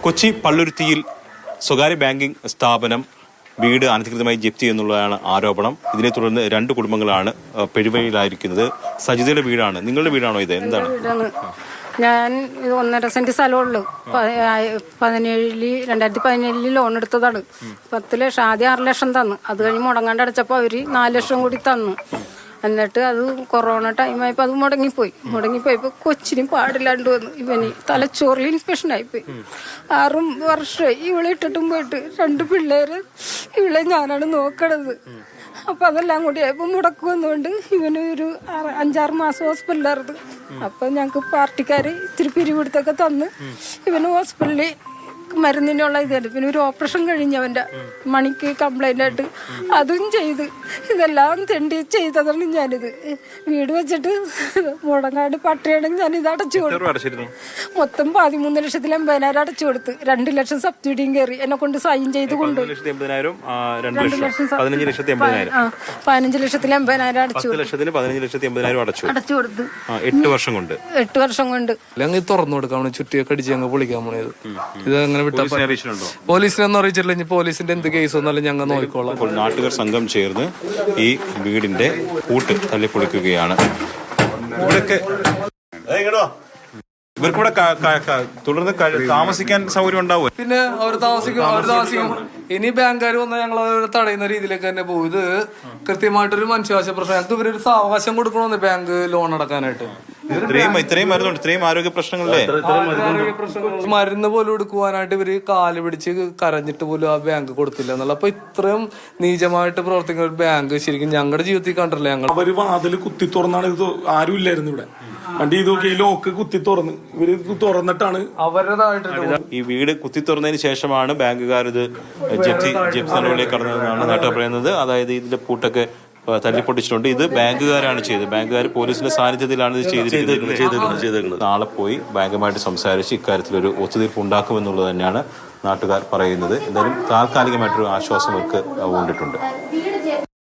കൊച്ചി പള്ളുരുത്തിയിൽ സ്വകാര്യ ബാങ്കിംഗ് സ്ഥാപനം വീട് അനധികൃതമായി ജപ്തി എന്നുള്ളതാണ് ആരോപണം. ഇതിനെ തുടർന്ന് 2 കുടുംബങ്ങളാണ് പെരുവഴിയിലായിരിക്കുന്നത്. സജിതയുടെ വീടാണ്. നിങ്ങളുടെ വീടാണോ ഇത്? എന്താണ്? ഞാൻ 1.5 സെന്റ് സ്ഥലമുള്ളൂ. 2017 ലോൺ എടുത്തതാണ്. 10 ലക്ഷം, ആദ്യം 6 ലക്ഷം തന്നു. അത് കഴിഞ്ഞ് മുടങ്ങാണ്ട് അടച്ചപ്പോൾ അവർ 4 ലക്ഷം കൂടി തന്നു. എന്നിട്ട് അത് കൊറോണ ടൈമായപ്പോൾ അത് മുടങ്ങിപ്പോയപ്പോൾ കൊച്ചിനും പാടില്ലാണ്ട് വന്നു. ഇവന് തലച്ചോറിൽ ഇൻഫെക്ഷനായിപ്പോയി. 6 വർഷമായി ഇവളെ ഇട്ടിട്ടും പോയിട്ട്. 2 പിള്ളേര് ഇവളെ ഞാനാണ് നോക്കണത്. അപ്പം അതെല്ലാം കൂടി ആയപ്പോൾ മുടക്ക് വന്നുകൊണ്ട് ഇവന് ഒരു 5-6 മാസം ഹോസ്പിറ്റലായിരുന്നു. അപ്പം ഞങ്ങൾക്ക് പാർട്ടിക്കാർ ഇത്തിരി പിരിവെടുത്തൊക്കെ തന്ന് ഇവന് ഹോസ്പിറ്റലിൽ മരുന്നിനുള്ള ഇതായിരുന്നു. പിന്നെ ഒരു ഓപ്പറേഷൻ കഴിഞ്ഞ് അവൻ്റെ മണിക്ക് കംപ്ലൈൻ്റ് ആയിട്ട് അതും ചെയ്ത് ഇതെല്ലാം തെണ്ടി ചെയ്തതാണ് ഞാനിത്. വീട് വെച്ചിട്ട് മുടങ്ങാട് പട്ടിയാണെങ്കിൽ ഞാനിത് അടച്ചു കൊടുത്തു. മൊത്തം 13,80,000 അടച്ചു കൊടുത്ത്. 2 ലക്ഷം സബ്സിഡിയും കയറി എന്നെ കൊണ്ട് സൈൻ ചെയ്ത് കൊണ്ടുപോയി. 15,80,000 അടച്ചു കൊടുത്ത് 8 വർഷം കൊണ്ട് തുറന്നു കൊടുക്കാൻ ചുറ്റിയൊക്കെ അടിച്ച് ഞങ്ങൾ പൊളിക്കാൻ പോണത്. ഇത് പോലീസിനൊന്നും അറിയിച്ചില്ല. ഇനി പോലീസിന്റെ എന്ത് കേസ് ഒന്നല്ല ഞങ്ങൾ നോക്കിക്കോളാം. അപ്പോൾ നാട്ടുകാർ സംഘം ചേർന്ന് ഈ വീടിന്റെ പൂട്ട് തള്ളിപ്പൊളിക്കുകയാണ്. ഇവർക്കൂടെ തുടർന്ന് താമസിക്കാൻ സൗകര്യം ഉണ്ടാവും. പിന്നെ അവർ താമസിക്കും. ഇനി ബാങ്കുകാർ വന്നാൽ ഞങ്ങൾ തടയുന്ന രീതിയിലേക്ക് തന്നെ പോകും. ഇത് കൃത്യമായിട്ടൊരു മനുഷ്യാവകാശ പ്രശ്നം. ഞങ്ങൾക്ക് ഇവരൊരു സാവകാശം കൊടുക്കണമെന്ന് ബാങ്ക് ലോൺ അടക്കാനായിട്ട്. ഇത്രയും മരുന്നുണ്ട്, ഇത്രയും ആരോഗ്യ പ്രശ്നങ്ങളല്ലേ. മരുന്ന് പോലും എടുക്കുവാനായിട്ട് ഇവര് കാല് പിടിച്ച് കരഞ്ഞിട്ട് പോലും ആ ബാങ്ക് കൊടുത്തില്ല എന്നുള്ള. അപ്പൊ ഇത്രയും നീചമായിട്ട് പ്രവർത്തിക്കുന്ന ഒരു ബാങ്ക് ശരിക്കും ഞങ്ങളുടെ ജീവിതത്തിൽ കണ്ടല്ലേ. ഞങ്ങൾ അവര് വാതില് കുത്തി തുറന്നാണ്. ഇത് ആരും ഇല്ലായിരുന്നു ഇവിടെ. വണ്ടി ഇതൊക്കെ ഈ ലോക്ക് കുത്തി തുറന്ന് ഇവര് തുറന്നിട്ടാണ് അവരുടേതായിട്ട് ഈ വീട് കുത്തി തുറന്നതിന് ശേഷമാണ് ബാങ്കുകാർ ഇത് ജപ്തി നടപടിയിലേക്ക് കടന്നതെന്നാണ് നാട്ടുകാർ പറയുന്നത്. അതായത് ഇതിന്റെ പൂട്ടൊക്കെ തല്ലിപ്പൊട്ടിച്ചിട്ടുണ്ട്. ഇത് ബാങ്കുകാരാണ് ചെയ്തത്. ബാങ്കുകാർ പോലീസിന്റെ സാന്നിധ്യത്തിലാണ് ഇത് ചെയ്തിരിക്കുന്നത്. നാളെ പോയി ബാങ്കുമായിട്ട് സംസാരിച്ച് ഇക്കാര്യത്തിൽ ഒരു ഒത്തുതീർപ്പ് ഉണ്ടാക്കുമെന്നുള്ളത് തന്നെയാണ് നാട്ടുകാർ പറയുന്നത്. എന്തായാലും താൽക്കാലികമായിട്ടൊരു ആശ്വാസം അവർക്ക് കൊണ്ടിട്ടുണ്ട്.